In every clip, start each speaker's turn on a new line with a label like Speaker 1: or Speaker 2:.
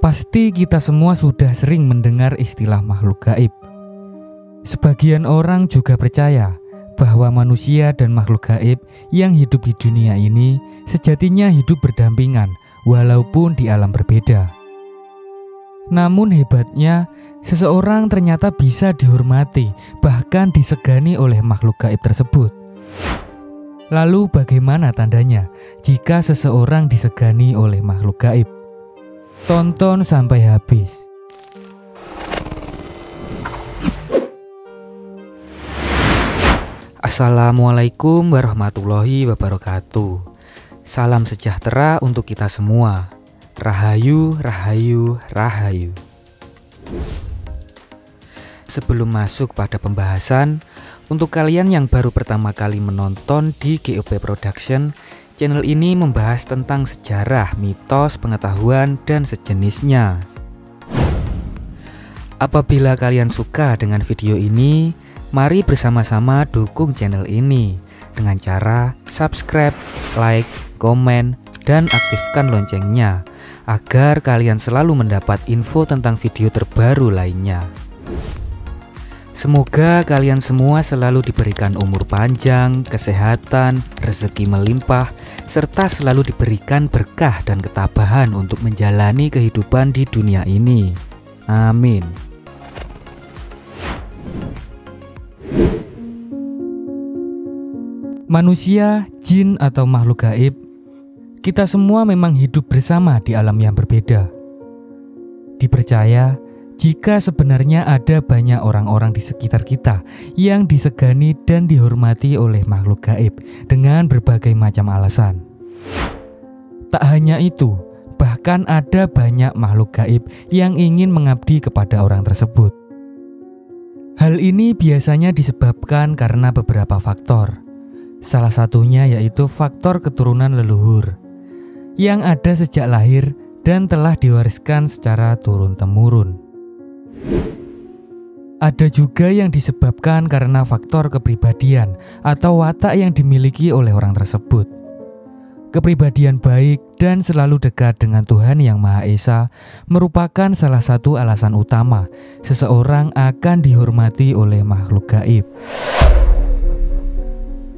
Speaker 1: Pasti kita semua sudah sering mendengar istilah makhluk gaib. Sebagian orang juga percaya bahwa manusia dan makhluk gaib yang hidup di dunia ini sejatinya hidup berdampingan walaupun di alam berbeda. Namun hebatnya, seseorang ternyata bisa dihormati, bahkan disegani oleh makhluk gaib tersebut. Lalu bagaimana tandanya jika seseorang disegani oleh makhluk gaib? Tonton sampai habis. Assalamualaikum warahmatullahi wabarakatuh. Salam sejahtera untuk kita semua. Rahayu, rahayu, rahayu. Sebelum masuk pada pembahasan, untuk kalian yang baru pertama kali menonton di GOP Production, channel ini membahas tentang sejarah, mitos, pengetahuan, dan sejenisnya. Apabila kalian suka dengan video ini, mari bersama-sama dukung channel ini dengan cara subscribe, like, komen, dan aktifkan loncengnya agar kalian selalu mendapat info tentang video terbaru lainnya. Semoga kalian semua selalu diberikan umur panjang, kesehatan, rezeki melimpah, serta selalu diberikan berkah dan ketabahan untuk menjalani kehidupan di dunia ini. Amin. Manusia, jin, atau makhluk gaib, kita semua memang hidup bersama di alam yang berbeda. Dipercaya jika sebenarnya ada banyak orang-orang di sekitar kita yang disegani dan dihormati oleh makhluk gaib dengan berbagai macam alasan. Tak hanya itu, bahkan ada banyak makhluk gaib yang ingin mengabdi kepada orang tersebut. Hal ini biasanya disebabkan karena beberapa faktor. Salah satunya yaitu faktor keturunan leluhur yang ada sejak lahir dan telah diwariskan secara turun-temurun. Ada juga yang disebabkan karena faktor kepribadian atau watak yang dimiliki oleh orang tersebut. Kepribadian baik dan selalu dekat dengan Tuhan Yang Maha Esa merupakan salah satu alasan utama seseorang akan dihormati oleh makhluk gaib.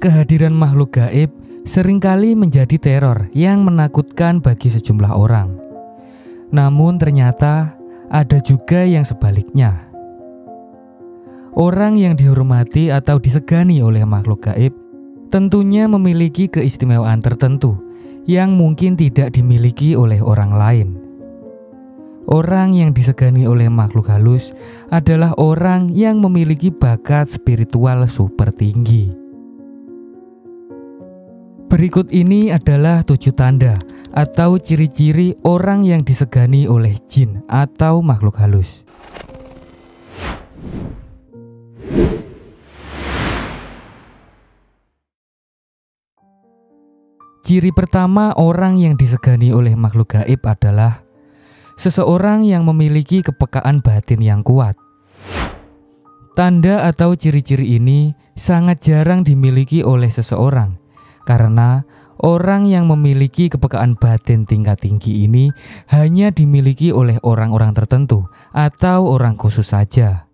Speaker 1: Kehadiran makhluk gaib seringkali menjadi teror yang menakutkan bagi sejumlah orang. Namun ternyata ada juga yang sebaliknya. Orang yang dihormati atau disegani oleh makhluk gaib tentunya memiliki keistimewaan tertentu yang mungkin tidak dimiliki oleh orang lain. Orang yang disegani oleh makhluk halus adalah orang yang memiliki bakat spiritual super tinggi. Berikut ini adalah 7 tanda atau ciri-ciri orang yang disegani oleh jin atau makhluk halus. Ciri pertama orang yang disegani oleh makhluk gaib adalah seseorang yang memiliki kepekaan batin yang kuat. Tanda atau ciri-ciri ini sangat jarang dimiliki oleh seseorang, karena orang yang memiliki kepekaan batin tingkat tinggi ini hanya dimiliki oleh orang-orang tertentu atau orang khusus saja.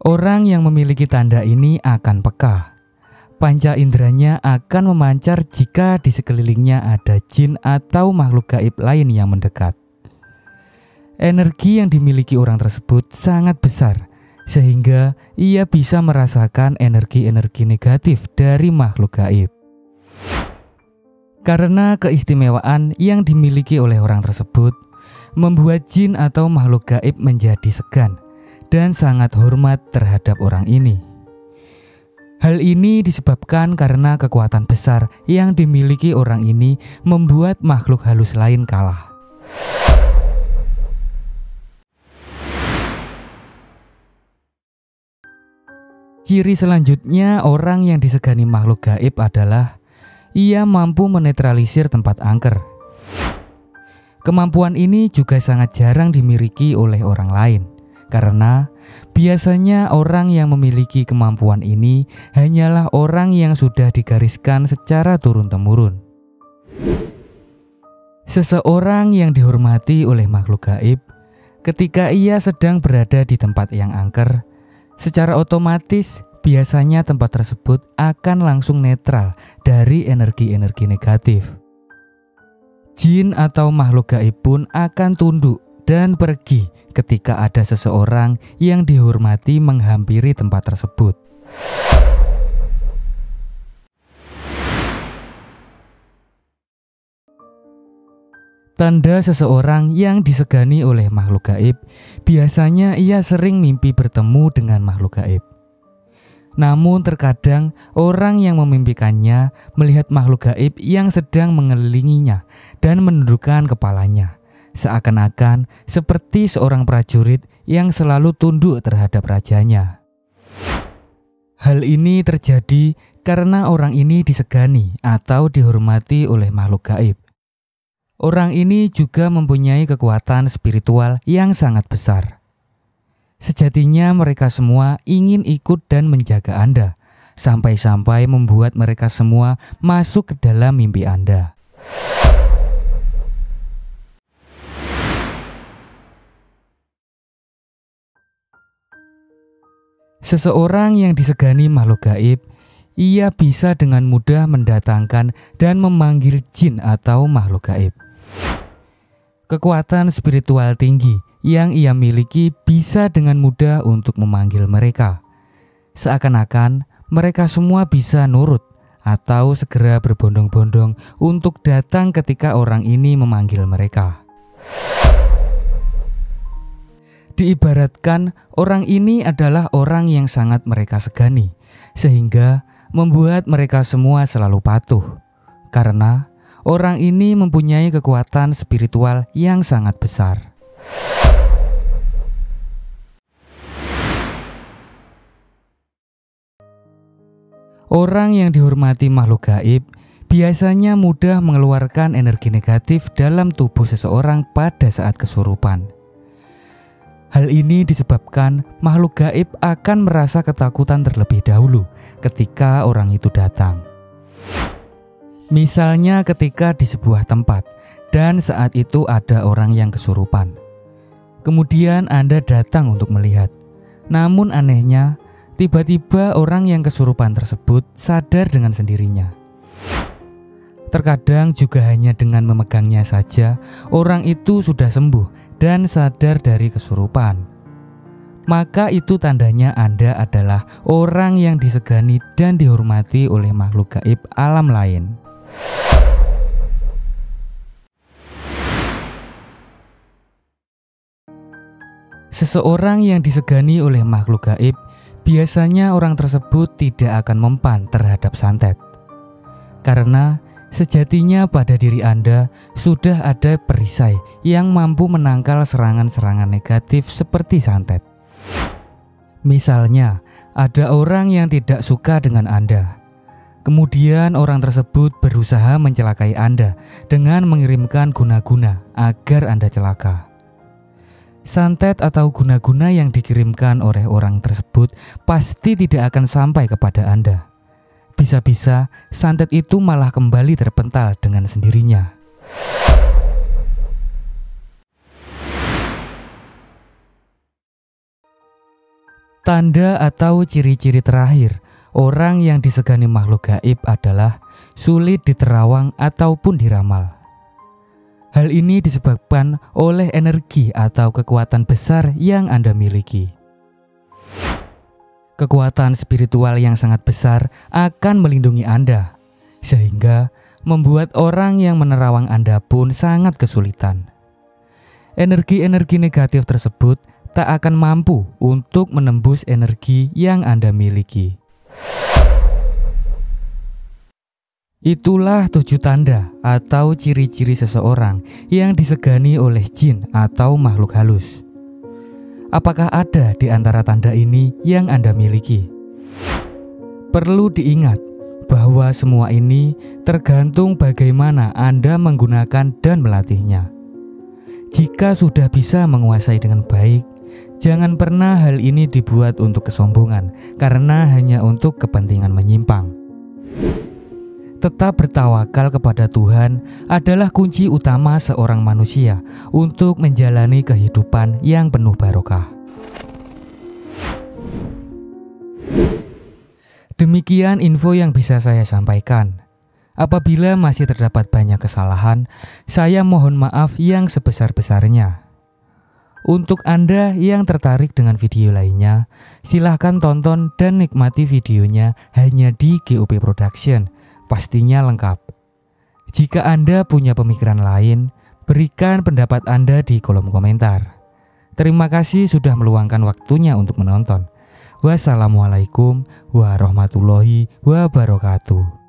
Speaker 1: Orang yang memiliki tanda ini akan peka. Panca inderanya akan memancar jika di sekelilingnya ada jin atau makhluk gaib lain yang mendekat. Energi yang dimiliki orang tersebut sangat besar, sehingga ia bisa merasakan energi-energi negatif dari makhluk gaib. Karena keistimewaan yang dimiliki oleh orang tersebut, membuat jin atau makhluk gaib menjadi segan dan sangat hormat terhadap orang ini. Hal ini disebabkan karena kekuatan besar yang dimiliki orang ini membuat makhluk halus lain kalah. Ciri selanjutnya orang yang disegani makhluk gaib adalah ia mampu menetralisir tempat angker. Kemampuan ini juga sangat jarang dimiliki oleh orang lain, karena biasanya orang yang memiliki kemampuan ini hanyalah orang yang sudah digariskan secara turun-temurun. Seseorang yang dihormati oleh makhluk gaib, ketika ia sedang berada di tempat yang angker, secara otomatis biasanya tempat tersebut akan langsung netral dari energi-energi negatif. Jin atau makhluk gaib pun akan tunduk dan pergi ketika ada seseorang yang dihormati menghampiri tempat tersebut. Tanda seseorang yang disegani oleh makhluk gaib, biasanya ia sering mimpi bertemu dengan makhluk gaib. Namun terkadang orang yang memimpikannya melihat makhluk gaib yang sedang mengelilinginya dan menundukkan kepalanya, seakan-akan seperti seorang prajurit yang selalu tunduk terhadap rajanya. Hal ini terjadi karena orang ini disegani atau dihormati oleh makhluk gaib. Orang ini juga mempunyai kekuatan spiritual yang sangat besar. Sejatinya mereka semua ingin ikut dan menjaga Anda, sampai-sampai membuat mereka semua masuk ke dalam mimpi Anda. Seseorang yang disegani makhluk gaib, ia bisa dengan mudah mendatangkan dan memanggil jin atau makhluk gaib. Kekuatan spiritual tinggi yang ia miliki bisa dengan mudah untuk memanggil mereka. Seakan-akan mereka semua bisa nurut atau segera berbondong-bondong untuk datang ketika orang ini memanggil mereka. Diibaratkan orang ini adalah orang yang sangat mereka segani, sehingga membuat mereka semua selalu patuh. Karena orang ini mempunyai kekuatan spiritual yang sangat besar. Orang yang dihormati makhluk gaib biasanya mudah mengeluarkan energi negatif dalam tubuh seseorang pada saat kesurupan. Hal ini disebabkan makhluk gaib akan merasa ketakutan terlebih dahulu ketika orang itu datang. Misalnya ketika di sebuah tempat dan saat itu ada orang yang kesurupan. Kemudian Anda datang untuk melihat. Namun anehnya, tiba-tiba orang yang kesurupan tersebut sadar dengan sendirinya. Terkadang juga hanya dengan memegangnya saja, orang itu sudah sembuh dan sadar dari kesurupan. Maka itu tandanya Anda adalah orang yang disegani dan dihormati oleh makhluk gaib alam lain. Seseorang yang disegani oleh makhluk gaib, biasanya orang tersebut tidak akan mempan terhadap santet. Karena sejatinya pada diri Anda sudah ada perisai yang mampu menangkal serangan-serangan negatif seperti santet. Misalnya, ada orang yang tidak suka dengan Anda. Kemudian orang tersebut berusaha mencelakai Anda dengan mengirimkan guna-guna agar Anda celaka. Santet atau guna-guna yang dikirimkan oleh orang tersebut pasti tidak akan sampai kepada Anda. Bisa-bisa santet itu malah kembali terpental dengan sendirinya. Tanda atau ciri-ciri terakhir orang yang disegani makhluk gaib adalah sulit diterawang ataupun diramal. Hal ini disebabkan oleh energi atau kekuatan besar yang Anda miliki. Kekuatan spiritual yang sangat besar akan melindungi Anda, sehingga membuat orang yang menerawang Anda pun sangat kesulitan. Energi-energi negatif tersebut tak akan mampu untuk menembus energi yang Anda miliki. Itulah 7 tanda atau ciri-ciri seseorang yang disegani oleh jin atau makhluk halus. Apakah ada di antara tanda ini yang Anda miliki? Perlu diingat bahwa semua ini tergantung bagaimana Anda menggunakan dan melatihnya. Jika sudah bisa menguasai dengan baik, jangan pernah hal ini dibuat untuk kesombongan karena hanya untuk kepentingan menyimpang. Tetap bertawakal kepada Tuhan adalah kunci utama seorang manusia untuk menjalani kehidupan yang penuh barokah. Demikian info yang bisa saya sampaikan. Apabila masih terdapat banyak kesalahan, saya mohon maaf yang sebesar-besarnya. Untuk Anda yang tertarik dengan video lainnya, silahkan tonton dan nikmati videonya hanya di GOP Production. Pastinya lengkap. Jika Anda punya pemikiran lain, berikan pendapat Anda di kolom komentar. Terima kasih sudah meluangkan waktunya untuk menonton. Wassalamualaikum warahmatullahi wabarakatuh.